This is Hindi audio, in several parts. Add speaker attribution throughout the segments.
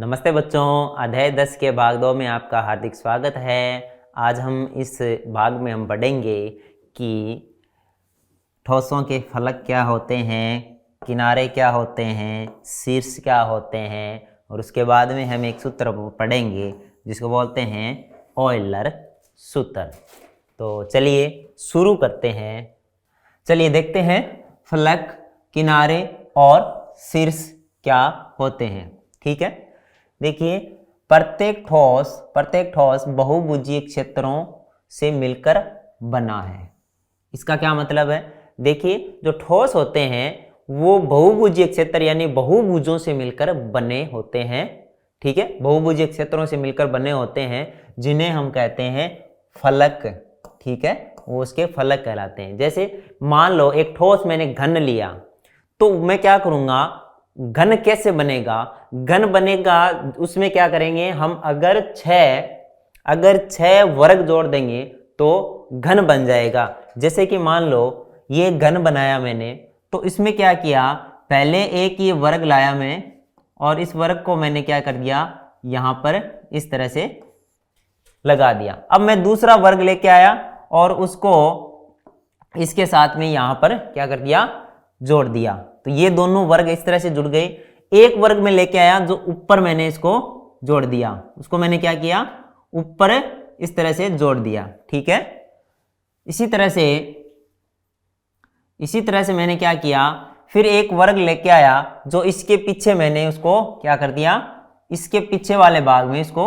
Speaker 1: नमस्ते बच्चों, अध्याय 10 के भाग 2 में आपका हार्दिक स्वागत है। आज हम इस भाग में हम पढ़ेंगे कि ठोसों के फलक क्या होते हैं, किनारे क्या होते हैं, शीर्ष क्या होते हैं, और उसके बाद में हम एक सूत्र पढ़ेंगे जिसको बोलते हैं ऑयलर सूत्र। तो चलिए शुरू करते हैं। चलिए देखते हैं फलक, किनारे और शीर्ष क्या होते हैं। ठीक है, देखिए प्रत्येक ठोस बहुभुजीय क्षेत्रों से मिलकर बना है। इसका क्या मतलब है? देखिए जो ठोस होते हैं वो बहुभुजीय क्षेत्र यानी बहुभुजों से मिलकर बने होते हैं। ठीक है, बहुभुजीय क्षेत्रों से मिलकर बने होते हैं जिन्हें हम कहते हैं फलक। ठीक है, वो उसके फलक कहलाते हैं। जैसे मान लो एक ठोस मैंने घन लिया, तो मैं क्या करूंगा, घन कैसे बनेगा? घन बनेगा उसमें क्या करेंगे हम, अगर छह वर्ग जोड़ देंगे तो घन बन जाएगा। जैसे कि मान लो ये घन बनाया मैंने, तो इसमें क्या किया, पहले एक ये वर्ग लाया मैं और इस वर्ग को मैंने क्या कर दिया, यहां पर इस तरह से लगा दिया। अब मैं दूसरा वर्ग लेके आया और उसको इसके साथ में यहां पर क्या कर दिया, जोड़ दिया। तो ये दोनों वर्ग इस तरह से जुड़ गए। एक वर्ग में लेके आया जो ऊपर मैंने इसको जोड़ दिया, उसको मैंने क्या किया, ऊपर इस तरह से जोड़ दिया। ठीक है, इसी तरह से मैंने क्या किया, फिर एक वर्ग लेके आया जो इसके पीछे मैंने उसको क्या कर दिया, इसके पीछे वाले भाग में इसको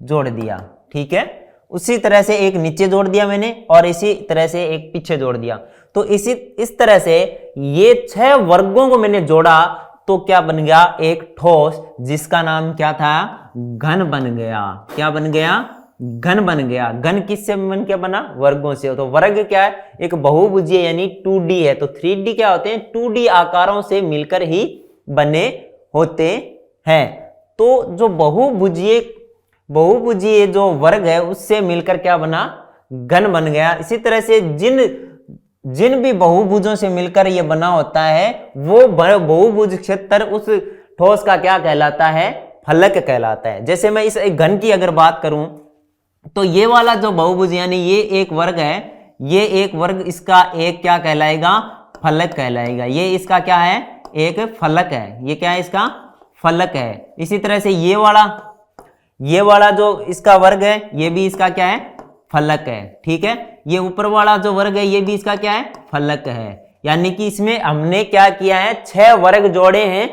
Speaker 1: जोड़ दिया। ठीक है, उसी तरह से एक नीचे जोड़ दिया मैंने और इसी तरह से एक पीछे जोड़ दिया। तो इस तरह से ये 6 वर्गों को मैंने जोड़ा तो क्या बन गया, एक ठोस जिसका नाम क्या था, घन बन गया। क्या बन गया? घन बन गया। घन किससे बन के बना? वर्गों से। तो वर्ग क्या है, एक बहुभुजीय यानी 2D है। तो 3D क्या होते हैं, 2D आकारों से मिलकर ही बने होते हैं। तो जो बहुभुजीय जो वर्ग है उससे मिलकर क्या बना, घन बन गया। इसी तरह से जिन भी बहुभुजों से मिलकर यह बना होता है वो बहुभुज क्षेत्र उस ठोस का क्या कहलाता है, फलक कहलाता है। जैसे मैं इस घन की अगर बात करूं तो ये वाला जो बहुभुज यानी ये एक वर्ग है, ये एक वर्ग इसका एक क्या कहलाएगा, फलक कहलाएगा। ये इसका क्या है, एक फलक है। ये क्या है, इसका फलक है। इसी तरह से ये वाला जो इसका वर्ग है ये भी इसका क्या है, फलक है। ठीक है, ये ऊपर वाला जो वर्ग है ये भी इसका क्या है, फलक है। यानी कि इसमें हमने क्या किया है, 6 वर्ग जोड़े हैं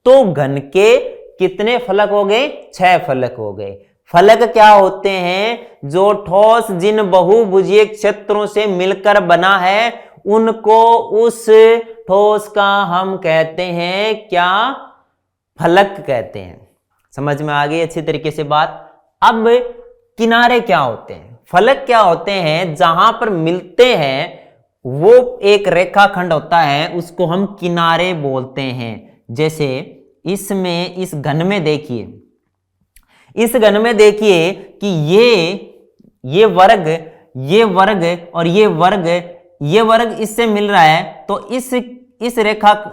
Speaker 1: तो घन के कितने फलक हो गए, 6 फलक हो गए। फलक क्या होते हैं, जो ठोस जिन बहुभुजीय क्षेत्रों से मिलकर बना है उनको उस ठोस का हम कहते हैं क्या, फलक कहते हैं। समझ में आ गई अच्छी तरीके से बात। अब किनारे क्या होते हैं, फलक क्या होते हैं, जहां पर मिलते हैं वो एक रेखाखंड होता है उसको हम किनारे बोलते हैं। जैसे इसमें इस घन में देखिए, इस घन में देखिए कि ये वर्ग और ये वर्ग इससे मिल रहा है। तो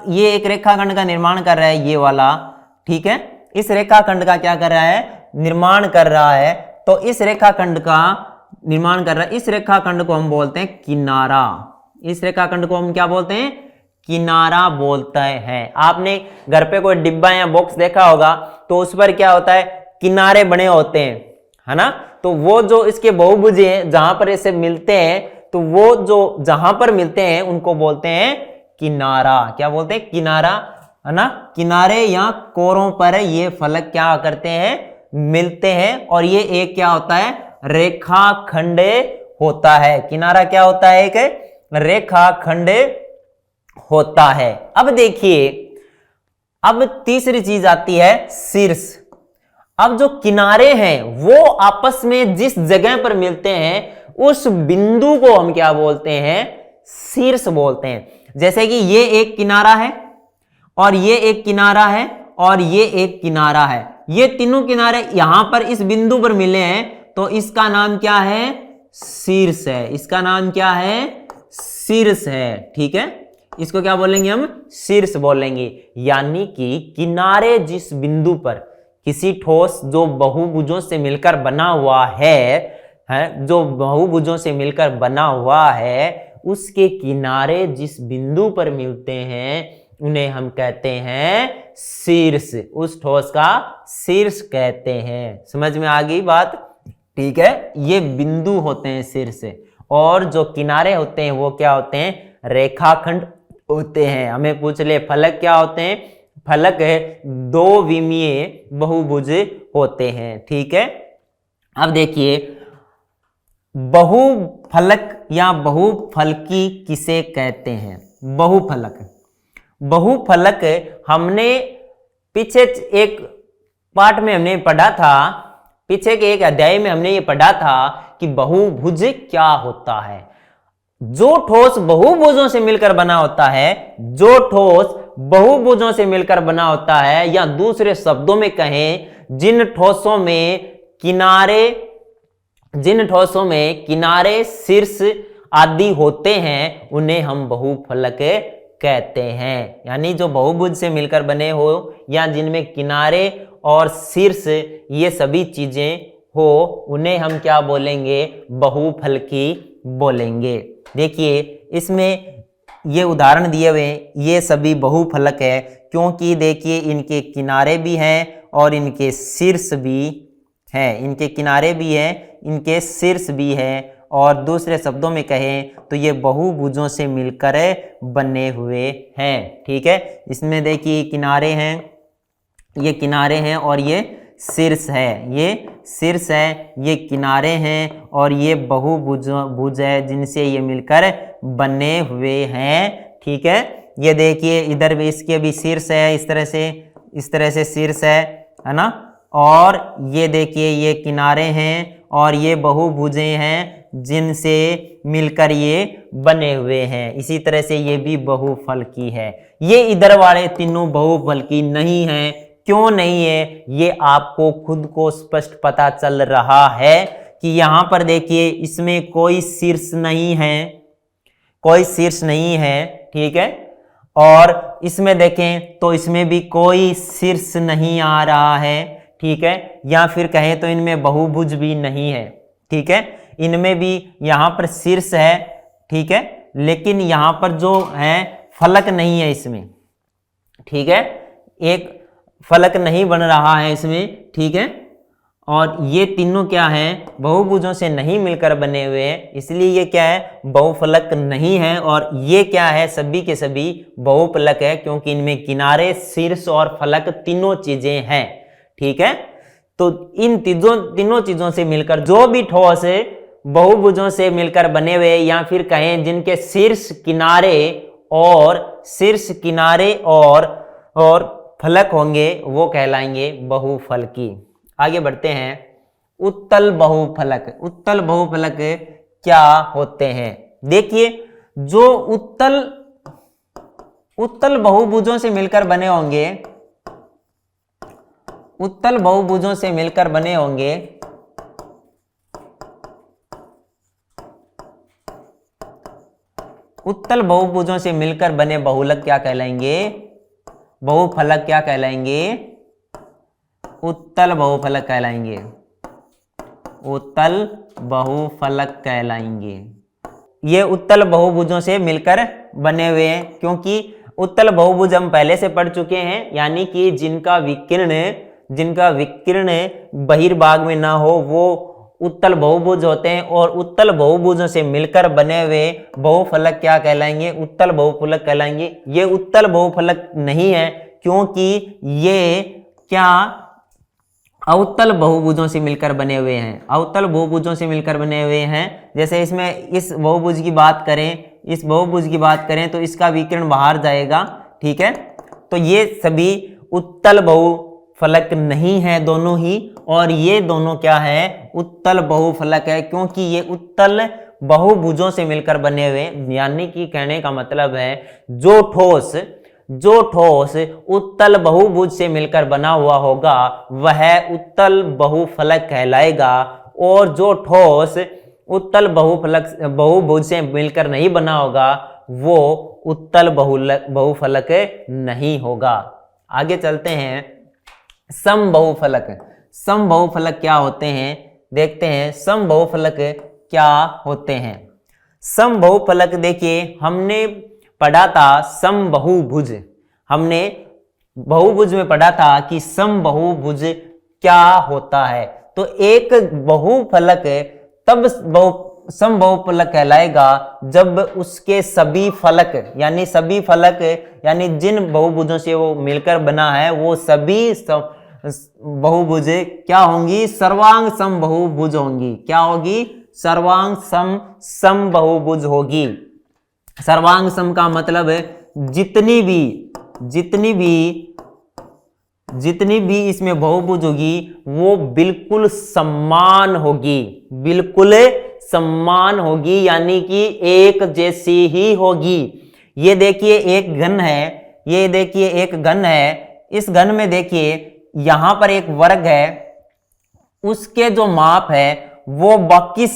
Speaker 1: ये एक रेखाखंड का निर्माण कर रहा है ये वाला। ठीक है, इस रेखाखंड का क्या कर रहा है, निर्माण कर रहा है। तो इस रेखाखंड का निर्माण कर रहा है, इस रेखाखंड को हम बोलते हैं किनारा। इस रेखाखंड को हम क्या बोलते हैं, किनारा बोलते हैं। आपने घर पे कोई डिब्बा या बॉक्स देखा होगा तो उस पर क्या होता है, किनारे बने होते हैं, है ना। तो वो जो इसके बहुभुज हैं जहां पर ऐसे मिलते हैं, तो वो जो जहां पर मिलते हैं उनको बोलते हैं किनारा। क्या बोलते हैं, किनारा, है ना। किनारे या कोरों पर ये फलक क्या करते हैं, मिलते हैं। और ये एक क्या होता है, रेखाखंड होता है। किनारा क्या होता है, एक रेखाखंड होता है। अब देखिए, अब तीसरी चीज आती है शीर्ष। अब जो किनारे हैं वो आपस में जिस जगह पर मिलते हैं उस बिंदु को हम क्या बोलते हैं, शीर्ष बोलते हैं। जैसे कि ये एक किनारा है और ये एक किनारा है और ये एक किनारा है। ये तीनों किनारे यहां पर इस बिंदु पर मिले हैं तो इसका नाम क्या है, शीर्ष है। इसका नाम क्या है, शीर्ष है। ठीक है, इसको क्या बोलेंगे हम, शीर्ष बोलेंगे। यानी कि किनारे जिस बिंदु पर किसी ठोस जो बहुभुजों से मिलकर बना हुआ है, जो बहुभुजों से मिलकर बना हुआ है, उसके किनारे जिस बिंदु पर मिलते हैं उन्हें हम कहते हैं शीर्ष। उस ठोस का शीर्ष कहते हैं। समझ में आ गई बात? ठीक है, ये बिंदु होते हैं शीर्ष, और जो किनारे होते हैं वो क्या होते हैं? रेखाखंड होते हैं। हमें पूछ ले फलक क्या होते हैं? फलक दो विमीय बहुभुज होते हैं। ठीक है, अब देखिए बहुफलक या बहुफलकी किसे कहते हैं? बहुफलक, बहुफलक हमने पीछे एक पाठ में हमने पढ़ा था, पीछे के एक अध्याय में हमने ये पढ़ा था कि बहुभुज क्या होता है। जो ठोस बहुभुजों से मिलकर बना होता है, जो ठोस बहुभुजों से मिलकर बना होता है, या दूसरे शब्दों में कहें जिन ठोसों में किनारे शीर्ष आदि होते हैं उन्हें हम बहुफलक कहते हैं। यानी जो बहुभुज से मिलकर बने हो या जिनमें किनारे और शीर्ष ये सभी चीजें हो उन्हें हम क्या बोलेंगे? बहुफलकी बोलेंगे। देखिए इसमें ये उदाहरण दिए हुए, ये सभी बहुफलक है क्योंकि देखिए इनके किनारे भी हैं और इनके शीर्ष भी हैं। इनके किनारे भी हैं, इनके शीर्ष भी है, और दूसरे शब्दों में कहें तो ये बहुभुजों से मिलकर बने हुए हैं। ठीक है, इसमें देखिए किनारे हैं, ये किनारे हैं और ये शीर्ष है, ये शीर्ष है, ये किनारे हैं और ये बहुभुज है जिनसे ये मिलकर बने हुए हैं। ठीक है, ये देखिए इधर भी इसके भी शीर्ष है, इस तरह से शीर्ष है ना, और ये देखिए ये किनारे हैं और ये बहुभुजें हैं जिनसे मिलकर ये बने हुए हैं। इसी तरह से ये भी बहुफलकी है। ये इधर वाले तीनों बहुफलकी नहीं है। क्यों नहीं है? ये आपको खुद को स्पष्ट पता चल रहा है कि यहाँ पर देखिए इसमें कोई शीर्ष नहीं है, कोई शीर्ष नहीं है। ठीक है, और इसमें देखें तो इसमें भी कोई शीर्ष नहीं आ रहा है। ठीक है, या फिर कहें तो इनमें बहुभुज भी नहीं है। ठीक है, इनमें भी यहाँ पर शीर्ष है। ठीक है, लेकिन यहाँ पर जो है फलक नहीं है इसमें। ठीक है, एक फलक नहीं बन रहा है इसमें। ठीक है, और ये तीनों क्या है? बहुभुजों से नहीं मिलकर बने हुए हैं, इसलिए ये क्या है? बहुफलक नहीं है। और ये क्या है? सभी के सभी बहुफलक है क्योंकि इनमें किनारे, शीर्ष और फलक तीनों चीजें हैं। ठीक है, तो इन तीनों चीजों से मिलकर जो भी ठोस बहुभुजों से मिलकर बने हुए, या फिर कहें जिनके शीर्ष किनारे और फलक होंगे वो कहलाएंगे बहुफलकी। आगे बढ़ते हैं। उत्तल बहुफलक। उत्तल बहुफलक क्या होते हैं? देखिए जो उत्तल बहुभुजों से मिलकर बने होंगे, उत्तल बहुभुजों से मिलकर बने होंगे, उत्तल बहुभुजों से मिलकर बने बहुलक क्या कहलाएंगे? बहुफलक क्या कहलाएंगे? उत्तल बहुफलक कहलाएंगे। उत्तल बहुफलक कहलाएंगे। ये उत्तल बहुभुजों से मिलकर बने हुए हैं क्योंकि उत्तल बहुभुज हम पहले से पढ़ चुके हैं, यानी कि जिनका विकिरण बहिर्भाग में ना हो वो उत्तल बहुभुज होते हैं। और उत्तल बहुभुजों से मिलकर बने हुए बहुफलक क्या कहलाएंगे? उत्तल बहुफलक कहलाएंगे। ये उत्तल बहुफलक नहीं है क्योंकि ये क्या अवतल बहुभुजों से मिलकर बने हुए हैं। अवतल बहुभुजों से मिलकर बने हुए हैं। जैसे इसमें इस बहुभुज की बात करें, तो इसका विकिरण बाहर जाएगा। ठीक है, तो ये सभी उत्तल बहुफलक नहीं है दोनों ही, और ये दोनों क्या है? उत्तल बहुफलक है क्योंकि ये उत्तल बहुभुजों से मिलकर बने हुए, यानी कि कहने का मतलब है जो ठोस उत्तल बहुभुज से मिलकर बना हुआ होगा वह उत्तल बहुफलक कहलाएगा, और जो ठोस उत्तल बहुभुज से मिलकर नहीं बना होगा वो उत्तल बहुफलक नहीं होगा। आगे चलते हैं। समबाहुफलक। समबाहुफलक क्या होते हैं, देखते हैं समबाहुफलक क्या होते हैं। समबाहुफलक देखिए हमने पढ़ा था समबाहुभुज, हमने बहुभुज में पढ़ा था कि समबाहुभुज क्या होता है। तो एक बहुफलक तब समबाहुफलक कहलाएगा जब उसके सभी फलक यानी जिन बहुभुजों से वो मिलकर बना है वो सभी बहुभुज क्या होंगी, सर्वांग समबाहुभुज होंगी। क्या होगी, सर्वांग समबाहुभुज होगी। सर्वांग सम का मतलब है जितनी भी इसमें बहुभुज होगी वो बिल्कुल समान होगी, यानी कि एक जैसी ही होगी। ये देखिए एक घन है, इस घन में देखिए यहां पर एक वर्ग है, उसके जो माप है वो बाकी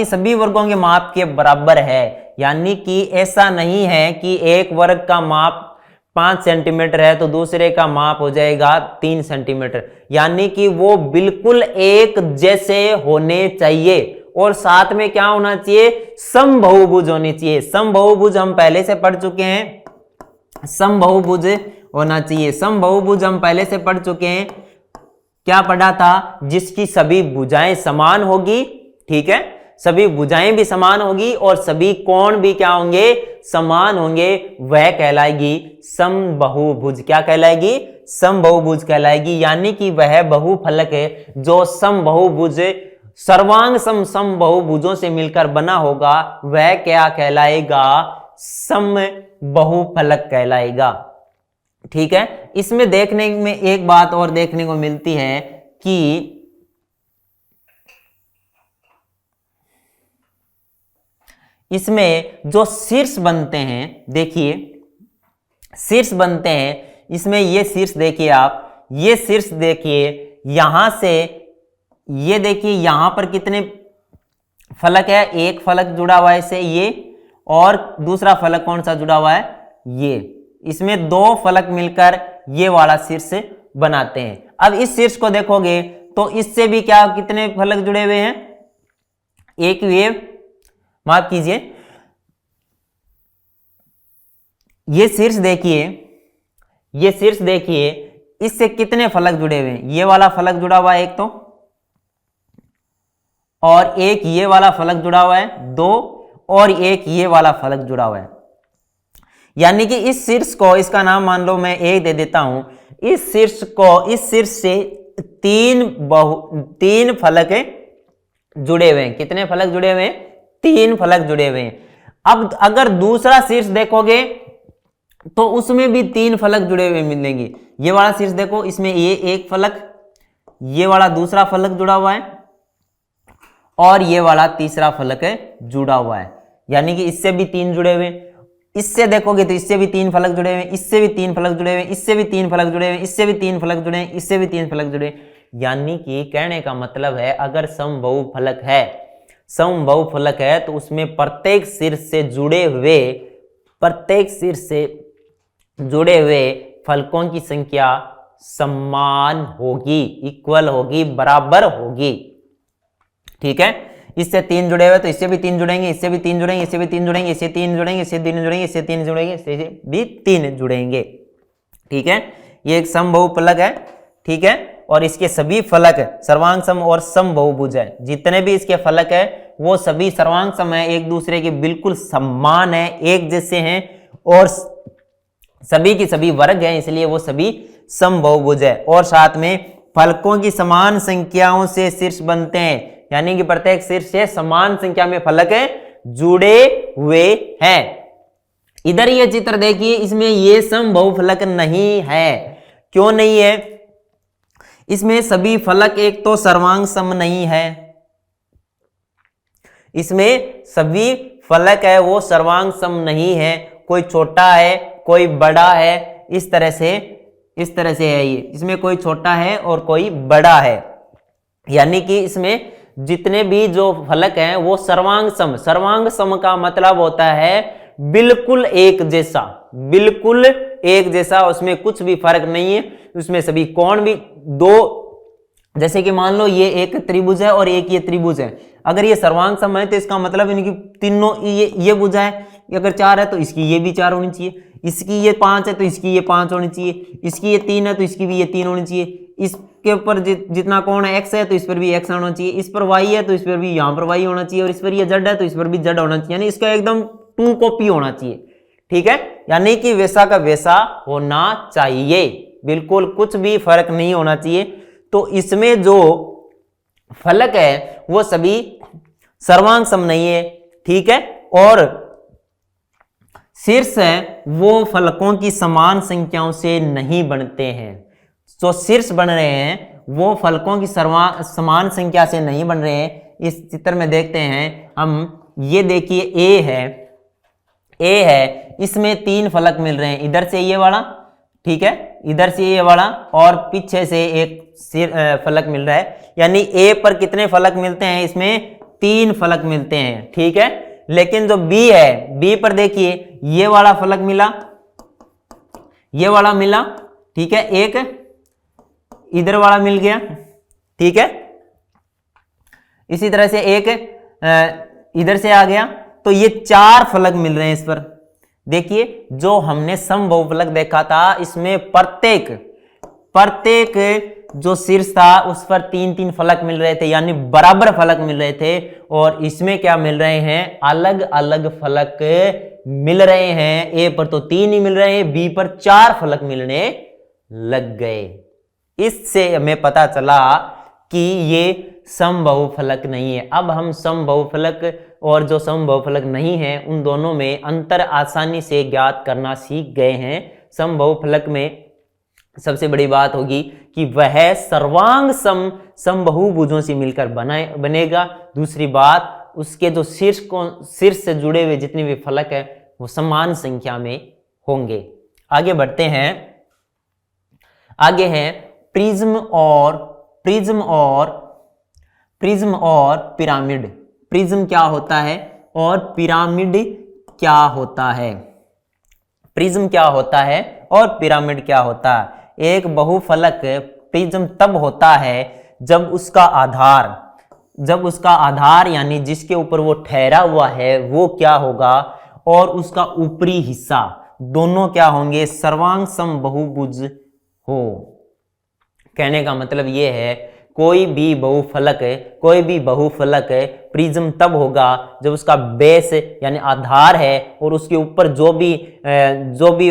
Speaker 1: सभी वर्गों के माप के बराबर है। यानी कि ऐसा नहीं है कि एक वर्ग का माप 5 सेंटीमीटर है तो दूसरे का माप हो जाएगा 3 सेंटीमीटर, यानी कि वो बिल्कुल एक जैसे होने चाहिए। और साथ में क्या होना चाहिए, समबाहुभुज होनी चाहिए। समबाहुभुज हम पहले से पढ़ चुके हैं, समबाहुभुज होना चाहिए। समबाहुभुज हम पहले से पढ़ चुके हैं, क्या पढ़ा था, जिसकी सभी भुजाएं समान होगी, ठीक है, सभी भुजाएं भी समान होगी और सभी कोण भी क्या होंगे, समान होंगे, वह कहलाएगी समबाहुभुज। क्या कहलाएगी, समबाहुभुज कहलाएगी। यानी कि वह बहुफलक है जो समबाहुभुज सर्वांग समबाहुभुजों से मिलकर बना होगा, वह क्या कहलाएगा, समबाहुफलक कहलाएगा। ठीक है। इसमें देखने में एक बात और देखने को मिलती है कि इसमें जो शीर्ष बनते हैं, देखिए शीर्ष बनते हैं, इसमें ये शीर्ष देखिए आप, ये शीर्ष देखिए, यहां से ये देखिए यहां पर कितने फलक है, एक फलक जुड़ा हुआ है इससे ये, और दूसरा फलक कौन सा जुड़ा हुआ है, ये, इसमें दो फलक मिलकर ये वाला शीर्ष बनाते हैं। अब इस शीर्ष को देखोगे तो इससे भी क्या कितने फलक जुड़े हुए हैं, एक वेव, माफ कीजिए, ये शीर्ष देखिए, ये शीर्ष देखिए, इससे कितने फलक जुड़े हुए हैं, ये वाला फलक जुड़ा हुआ है एक तो, और एक ये वाला फलक जुड़ा हुआ है दो, और एक ये वाला फलक जुड़ा हुआ है। यानी कि इस शीर्ष को, इसका नाम मान लो मैं एक दे देता हूं, इस शीर्ष को, इस शीर्ष से तीन फलक जुड़े हुए हैं। कितने फलक जुड़े हुए हैं, तीन फलक जुड़े हुए हैं। अब अगर दूसरा शीर्ष देखोगे तो उसमें भी तीन फलक जुड़े हुए मिलेंगे। ये वाला शीर्ष देखो, इसमें ये एक फलक, ये वाला दूसरा फलक जुड़ा हुआ है, और ये वाला तीसरा फलक जुड़ा हुआ है। यानी कि इससे भी तीन जुड़े हुए, इससे देखोगे तो इससे भी तीन फलक जुड़े हुए, इससे भी तीन फलक जुड़े हुए, इससे भी तीन फलक जुड़े हुए, इससे भी तीन फलक जुड़े हैं, इससे भी तीन फलक जुड़े। यानी कि कहने का मतलब है, अगर समबाहुफलक है, समबाहुफलक है तो उसमें प्रत्येक शीर्ष से जुड़े हुए फलकों की संख्या समान होगी, इक्वल होगी, बराबर होगी। ठीक है। इससे तीन जुड़े हुए तो इससे भी तीन जुड़ेंगे, इससे भी तीन जुड़ेंगे, इससे भी तीन जुड़ेंगे, इससे तीन जुड़ेंगे, इससे तीन जुड़ेंगे, इससे तीन जुड़ेंगे, इससे भी तीन जुड़ेंगे। ठीक है। ये एक समबाहुफलक है। ठीक है। और इसके सभी फलक सर्वांग सम और समबाहुभुज है। जितने भी इसके फलक है वो सभी सर्वांग सम है, एक दूसरे के बिल्कुल समान है, एक जैसे हैं, और सभी की सभी वर्ग हैं, इसलिए वो सभी समबाहुभुज है। और साथ में फलकों की समान संख्याओं से शीर्ष बनते हैं, यानी कि प्रत्येक शीर्ष से समान संख्या में फलक जुड़े हुए हैं। इधर ये चित्र देखिए, इसमें ये समबाहुफलक नहीं है। क्यों नहीं है? इसमें सभी फलक एक तो सर्वांग सम नहीं है, इसमें सभी फलक है वो सर्वांग सम नहीं है, कोई छोटा है कोई बड़ा है, इस तरह से है ये, इसमें कोई छोटा है और कोई बड़ा है। यानी कि इसमें जितने भी जो फलक हैं वो सर्वांग सम का मतलब होता है बिल्कुल एक जैसा, बिल्कुल एक जैसा, उसमें कुछ भी फर्क नहीं है, उसमें सभी कोण भी दो, जैसे कि मान लो ये एक त्रिभुज है और एक ये त्रिभुज है, अगर ये सर्वांग सम है तो इसका मतलब इनकी तीनों ये भुजा है, अगर 4 है तो इसकी ये भी 4 होनी चाहिए, इसकी ये 5 है तो इसकी ये 5 होनी चाहिए, इसकी ये 3 है तो इसकी भी ये 3 होनी चाहिए, इसके ऊपर जितना कोण है x है तो इस पर भी x होना चाहिए, इस पर y है तो इस पर भी यहाँ पर y होना चाहिए, और इस पर ये z है तो इस पर भी z होना चाहिए, यानी इसका एकदम 2 कॉपी होना चाहिए। ठीक है, यानी कि वैसा का वैसा होना चाहिए, बिल्कुल कुछ भी फर्क नहीं होना चाहिए। तो इसमें जो फलक है वो सभी सर्वांग सम नहीं है। ठीक है, और शीर्ष है वो फलकों की समान संख्याओं से नहीं बनते हैं। जो शीर्ष बन रहे हैं वो फलकों की समान संख्या से नहीं बन रहे हैं। इस चित्र में देखते हैं हम, ये देखिए ए है, इसमें 3 फलक मिल रहे हैं, इधर से ये वाला, ठीक है, इधर से ये वाला, और पीछे से एक फलक मिल रहा है, यानी ए पर कितने फलक मिलते हैं, इसमें 3 फलक मिलते हैं। ठीक है, लेकिन जो बी है, बी पर देखिए ये वाला फलक मिला, ये वाला मिला, ठीक है, एक इधर वाला मिल गया। ठीक है, इसी तरह से एक इधर से आ गया, तो ये 4 फलक मिल रहे हैं इस पर। देखिए जो हमने समबहुफलक देखा था, इसमें प्रत्येक जो शीर्ष था उस पर 3-3 फलक मिल रहे थे, यानी बराबर फलक मिल रहे थे, और इसमें क्या मिल रहे हैं, अलग अलग फलक मिल रहे हैं। ए पर तो 3 ही मिल रहे हैं, बी पर 4 फलक मिलने लग गए। इससे हमें पता चला कि ये समबहुफलक नहीं है। अब हम समबहुफलक और जो समबहुफलक नहीं है उन दोनों में अंतर आसानी से ज्ञात करना सीख गए हैं। समबहुफलक में सबसे बड़ी बात होगी कि वह सर्वांग समबहुभुजों से मिलकर बनेगा। दूसरी बात, उसके जो शीर्ष से जुड़े हुए जितने भी फलक है वो समान संख्या में होंगे। आगे बढ़ते हैं, आगे है प्रिज्म और पिरामिड। प्रिज्म क्या होता है और पिरामिड क्या होता है? प्रिज्म क्या होता है और पिरामिड क्या होता है? एक बहुफलक प्रिज्म तब होता है जब उसका आधार यानी जिसके ऊपर वो ठहरा हुआ है वो क्या होगा, और उसका ऊपरी हिस्सा दोनों क्या होंगे, सर्वांग समबहुभुज हो। कहने का मतलब ये है, कोई भी बहुफलक प्रिज्म तब होगा जब उसका बेस यानी आधार है और उसके ऊपर जो भी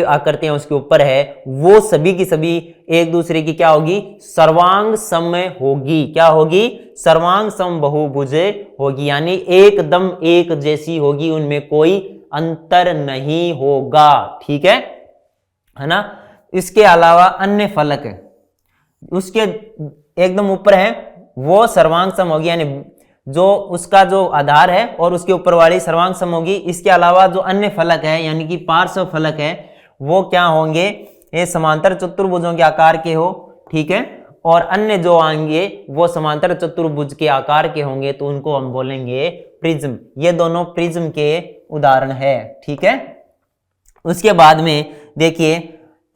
Speaker 1: आकृतियां उसके ऊपर है वो सभी की सभी एक दूसरे की क्या होगी, सर्वांग सम होगी। क्या होगी? सर्वांग समबहुभुज होगी, यानी एकदम एक जैसी होगी, उनमें कोई अंतर नहीं होगा। ठीक है ना। इसके अलावा अन्य फलक उसके एकदम ऊपर है वो सर्वांग सम होगी, यानी जो उसका जो आधार है और उसके ऊपर वाली सर्वांग सम होगी। इसके अलावा जो अन्य फलक है यानी कि पार्श्व फलक है वो क्या होंगे, ये समांतर चतुर्भुजों के आकार के हो। ठीक है, और अन्य जो आएंगे वो समांतर चतुर्भुज के आकार के होंगे, तो उनको हम बोलेंगे प्रिज्म। ये दोनों प्रिज्म के उदाहरण है। ठीक है, उसके बाद में देखिए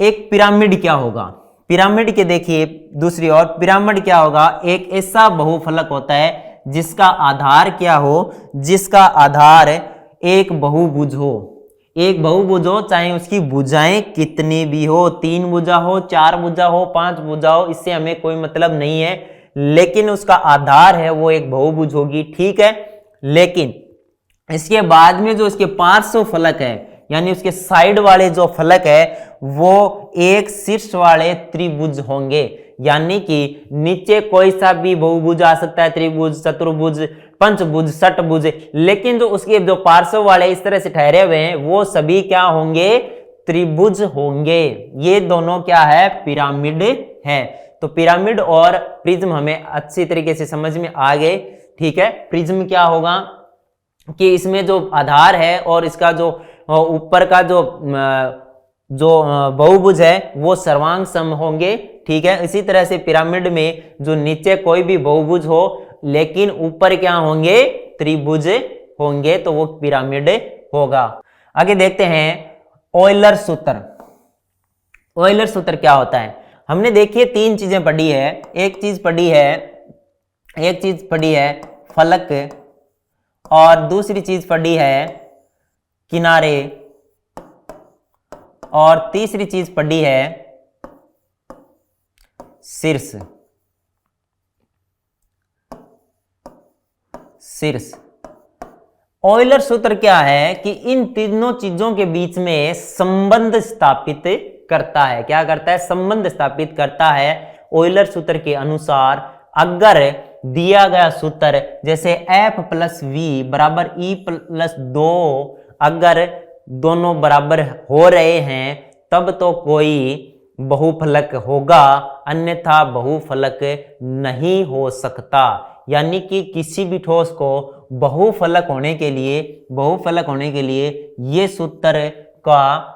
Speaker 1: एक पिरामिड क्या होगा। पिरामिड के देखिए दूसरी ओर, पिरामिड क्या होगा, एक ऐसा बहुफलक होता है जिसका आधार क्या हो, जिसका आधार एक बहुभुज हो। एक बहुभुज हो, चाहे उसकी भुजाएं कितनी भी हो, 3 भुजा हो, 4 भुजा हो, 5 भुजा हो, इससे हमें कोई मतलब नहीं है, लेकिन उसका आधार है वो एक बहुभुज होगी। ठीक है, लेकिन इसके बाद में जो इसके पार्श्व फलक है यानी उसके साइड वाले जो फलक है वो एक शीर्ष वाले त्रिभुज होंगे, यानी कि नीचे कोई सा भी बहुभुज आ सकता है, त्रिभुज, चतुर्भुज, पंचभुज, षटभुज, लेकिन जो उसके जो पार्श्व वाले इस तरह से ठहरे हुए हैं वो सभी क्या होंगे, त्रिभुज होंगे। ये दोनों क्या है, पिरामिड है। तो पिरामिड और प्रिज्म हमें अच्छी तरीके से समझ में आ गए। ठीक है, प्रिज्म क्या होगा कि इसमें जो आधार है और इसका जो ऊपर का जो बहुभुज है वो सर्वांग सम होंगे। ठीक है, इसी तरह से पिरामिड में जो नीचे कोई भी बहुभुज हो लेकिन ऊपर क्या होंगे, त्रिभुज होंगे, तो वो पिरामिड होगा। आगे देखते हैं ऑयलर सूत्र। ऑयलर सूत्र क्या होता है? हमने देखिए तीन चीजें पढ़ी है। एक चीज पढ़ी है फलक, और दूसरी चीज पढ़ी है किनारे, और तीसरी चीज पढ़ी है शीर्ष। ऑयलर सूत्र क्या है कि इन तीनों चीजों के बीच में संबंध स्थापित करता है। क्या करता है? संबंध स्थापित करता है। ऑयलर सूत्र के अनुसार अगर दिया गया सूत्र जैसे F प्लस वी बराबर E प्लस 2, अगर दोनों बराबर हो रहे हैं तब तो कोई बहुफलक होगा, अन्यथा बहुफलक नहीं हो सकता। यानी कि किसी भी ठोस को बहुफलक होने के लिए ये सूत्र का,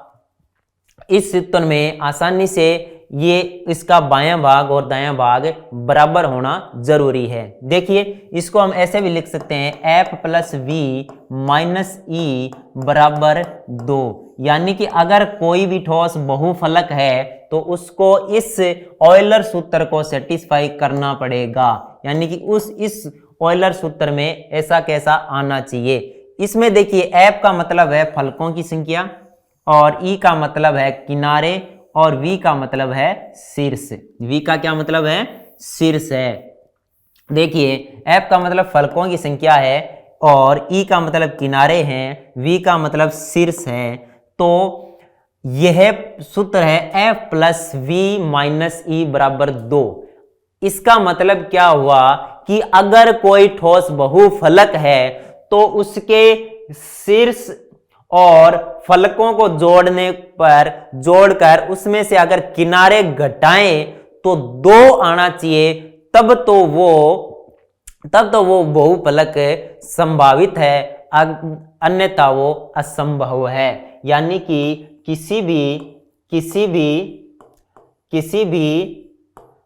Speaker 1: इस सूत्र में आसानी से ये इसका बायां भाग और दायां भाग बराबर होना जरूरी है। देखिए इसको हम ऐसे भी लिख सकते हैं F प्लस वी माइनस ई बराबर 2। यानी कि अगर कोई भी ठोस बहुफलक है तो उसको इस ऑयलर सूत्र को सेटिस्फाई करना पड़ेगा। यानी कि इस ऑयलर सूत्र में ऐसा कैसा आना चाहिए। इसमें देखिए F का मतलब है फलकों की संख्या, और E का मतलब है किनारे, और V का मतलब है शीर्ष। V का क्या मतलब है? शीर्ष है। देखिए F का मतलब फलकों की संख्या है, और E का मतलब किनारे हैं, V का मतलब शीर्ष है। तो यह सूत्र है F प्लस वी माइनस ई बराबर 2। इसका मतलब क्या हुआ कि अगर कोई ठोस बहुफलक है तो उसके शीर्ष और फलकों को जोड़कर उसमें से अगर किनारे घटाएं तो 2 आना चाहिए, तब तो वो बहुफलक संभावित है, अन्यथा वो असंभव है। यानी कि किसी भी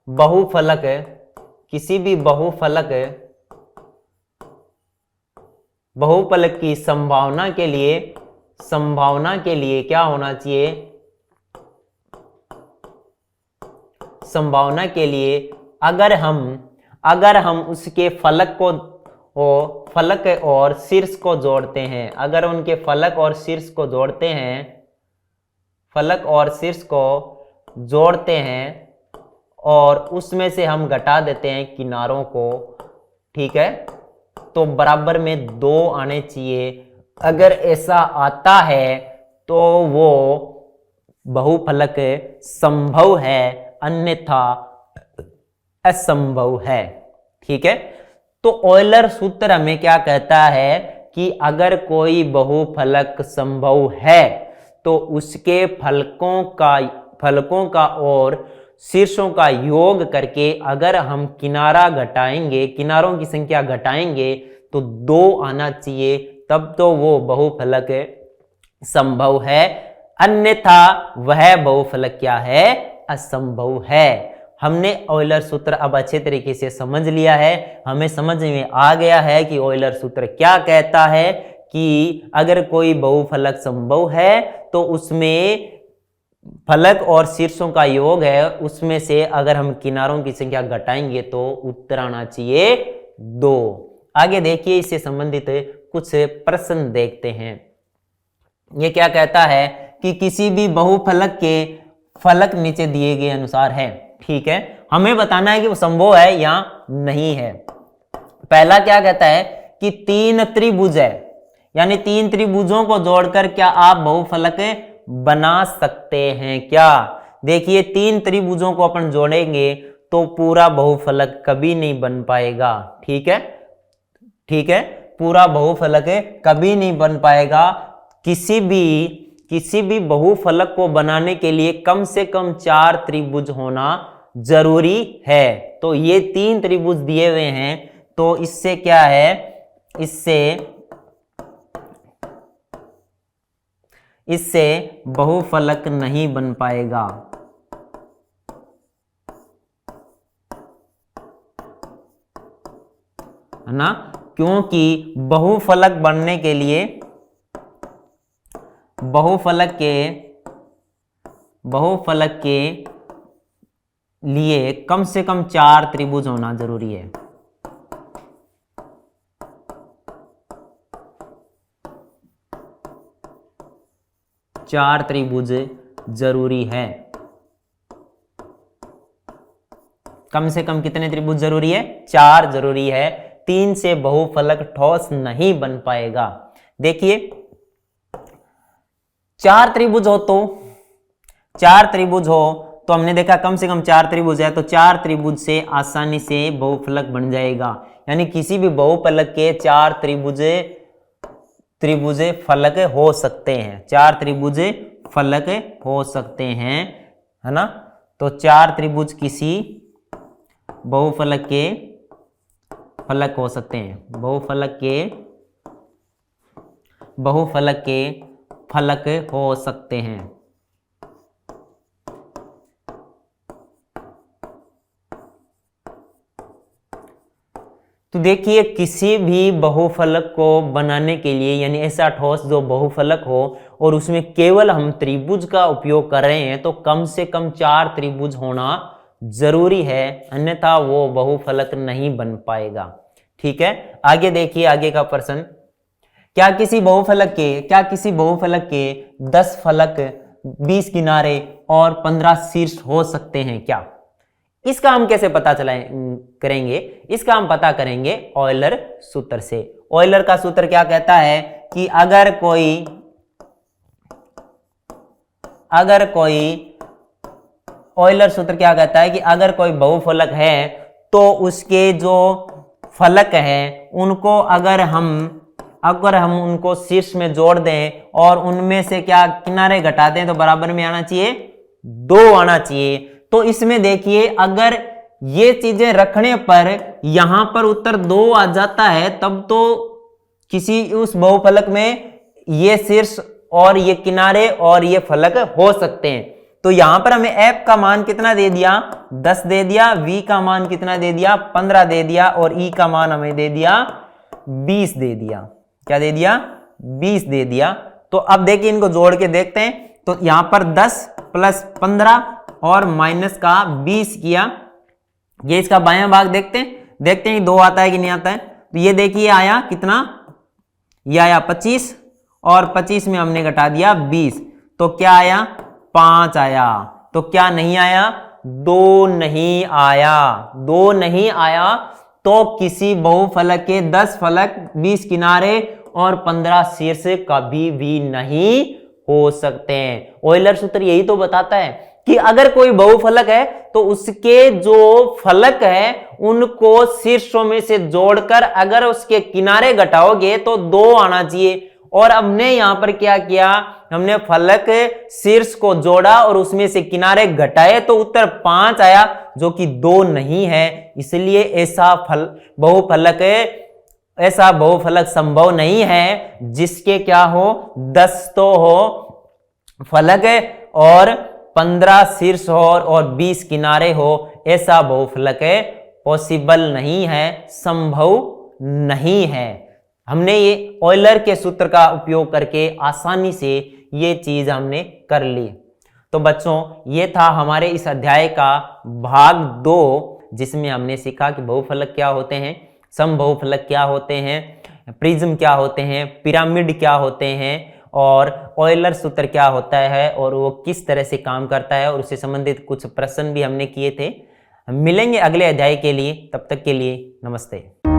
Speaker 1: बहुफलक की संभावना के लिए क्या होना चाहिए? संभावना के लिए अगर हम उसके फलक और शीर्ष को जोड़ते हैं, अगर उनके फलक और शीर्ष को जोड़ते हैं और उसमें से हम घटा देते हैं किनारों को, ठीक है, तो बराबर में 2 आने चाहिए। अगर ऐसा आता है तो वो बहुफलक संभव है, अन्यथा असंभव है। ठीक है, तो ऑयलर सूत्र हमें क्या कहता है कि अगर कोई बहुफलक संभव है तो उसके फलकों का और शीर्षों का योग करके अगर हम किनारों की संख्या घटाएंगे तो 2 आना चाहिए, तब तो वो बहुफलक संभव है, अन्यथा वह बहुफलक क्या है? असंभव है। हमने ऑयलर सूत्र अब अच्छे तरीके से समझ लिया है। हमें समझ में आ गया है कि ऑयलर सूत्र क्या कहता है कि अगर कोई बहुफलक संभव है तो उसमें फलक और शीर्षों का योग है, उसमें से अगर हम किनारों की संख्या घटाएंगे तो उत्तर आना चाहिए 2। आगे देखिए, इससे संबंधित कुछ प्रश्न देखते हैं। ये क्या कहता है कि किसी भी बहुफलक के फलक नीचे दिए गए अनुसार है। ठीक है, हमें बताना है कि वो संभव है या नहीं है। पहला क्या कहता है कि 3 त्रिभुज है, यानी 3 त्रिभुजों को जोड़कर क्या आप बहुफलक बना सकते हैं क्या? देखिए 3 त्रिभुजों को अपन जोड़ेंगे तो पूरा बहुफलक कभी नहीं बन पाएगा। ठीक है, पूरा बहुफलक कभी नहीं बन पाएगा। किसी भी बहुफलक को बनाने के लिए कम से कम 4 त्रिभुज होना जरूरी है। तो ये 3 त्रिभुज दिए हुए हैं, तो इससे क्या है, इससे बहुफलक नहीं बन पाएगा, है ना? क्योंकि बहुफलक बनने के लिए बहुफलक के बहुफलक के लिए कम से कम 4 त्रिभुज होना जरूरी है। चार त्रिभुज जरूरी है। कम से कम कितने त्रिभुज जरूरी है? 4 जरूरी है। 3 से बहुफलक ठोस नहीं बन पाएगा। देखिए 4 त्रिभुज हो तो 4 त्रिभुज हो तो हमने देखा कम से कम 4 त्रिभुज है, तो 4 त्रिभुज से आसानी से बहुफलक बन जाएगा। यानी किसी भी बहुफलक के 4 त्रिभुज फलक हो सकते हैं। 4 त्रिभुज फलक हो सकते हैं, है ना। तो 4 त्रिभुज किसी बहुफलक के फलक हो सकते हैं। बहुफलक के फलक हो सकते हैं। तो देखिए किसी भी बहुफलक को बनाने के लिए, यानी ऐसा ठोस जो बहुफलक हो और उसमें केवल हम त्रिभुज का उपयोग कर रहे हैं, तो कम से कम 4 त्रिभुज होना जरूरी है, अन्यथा वो बहुफलक नहीं बन पाएगा। ठीक है, आगे देखिए आगे का प्रश्न। क्या किसी बहुफलक के 10 फलक, 20 किनारे और 15 शीर्ष हो सकते हैं क्या? इसका हम कैसे पता करेंगे? इसका हम पता करेंगे ऑयलर सूत्र से। ऑयलर का सूत्र क्या कहता है कि अगर कोई ऑयलर सूत्र क्या कहता है कि अगर कोई बहुफलक है तो उसके जो फलक हैं उनको अगर हम उनको शीर्ष में जोड़ दें और उनमें से क्या किनारे घटा दें तो बराबर में आना चाहिए 2 आना चाहिए। तो इसमें देखिए अगर ये चीजें रखने पर यहां पर उत्तर 2 आ जाता है, तब तो किसी उस बहुफलक में ये शीर्ष और ये किनारे और ये फलक हो सकते हैं। तो यहां पर हमें f का मान कितना दे दिया? 10 दे दिया। v का मान कितना दे दिया? 15 दे दिया। और e का मान हमें दे दिया 20 दे दिया। क्या दे दिया? 20 दे दिया। तो अब देखिए इनको जोड़ के देखते हैं। तो यहां पर 10 प्लस 15 और माइनस का 20 किया। ये इसका बायां भाग देखते हैं कि 2 आता है कि नहीं आता है। तो ये देखिए आया कितना? ये आया 25 और 25 में हमने घटा दिया 20, तो क्या आया? 5 आया। तो क्या नहीं आया? 2 नहीं आया। 2 नहीं आया। तो किसी बहुफलक के 10 फलक, 20 किनारे और 15 शीर्ष कभी भी नहीं हो सकते हैं। ऑयलर सूत्र यही तो बताता है कि अगर कोई बहुफलक है तो उसके जो फलक है उनको शीर्षों में से जोड़कर अगर उसके किनारे घटाओगे तो 2 आना चाहिए। और हमने यहां पर क्या किया? हमने फलक शीर्ष को जोड़ा और उसमें से किनारे घटाए तो उत्तर 5 आया, जो कि 2 नहीं है। इसलिए ऐसा बहुफलक संभव नहीं है जिसके क्या हो? 10 तो हो फलक और 15 शीर्ष हो और 20 किनारे हो। ऐसा बहुफलक पॉसिबल नहीं है, संभव नहीं है। हमने ये ऑयलर के सूत्र का उपयोग करके आसानी से ये चीज हमने कर ली। तो बच्चों ये था हमारे इस अध्याय का भाग 2, जिसमें हमने सीखा कि बहुफलक क्या होते हैं, समबहुफलक क्या होते हैं, प्रिज्म क्या होते हैं, पिरामिड क्या होते हैं और ऑयलर सूत्र क्या होता है और वो किस तरह से काम करता है, और उससे संबंधित कुछ प्रश्न भी हमने किए थे। मिलेंगे अगले अध्याय के लिए, तब तक के लिए नमस्ते।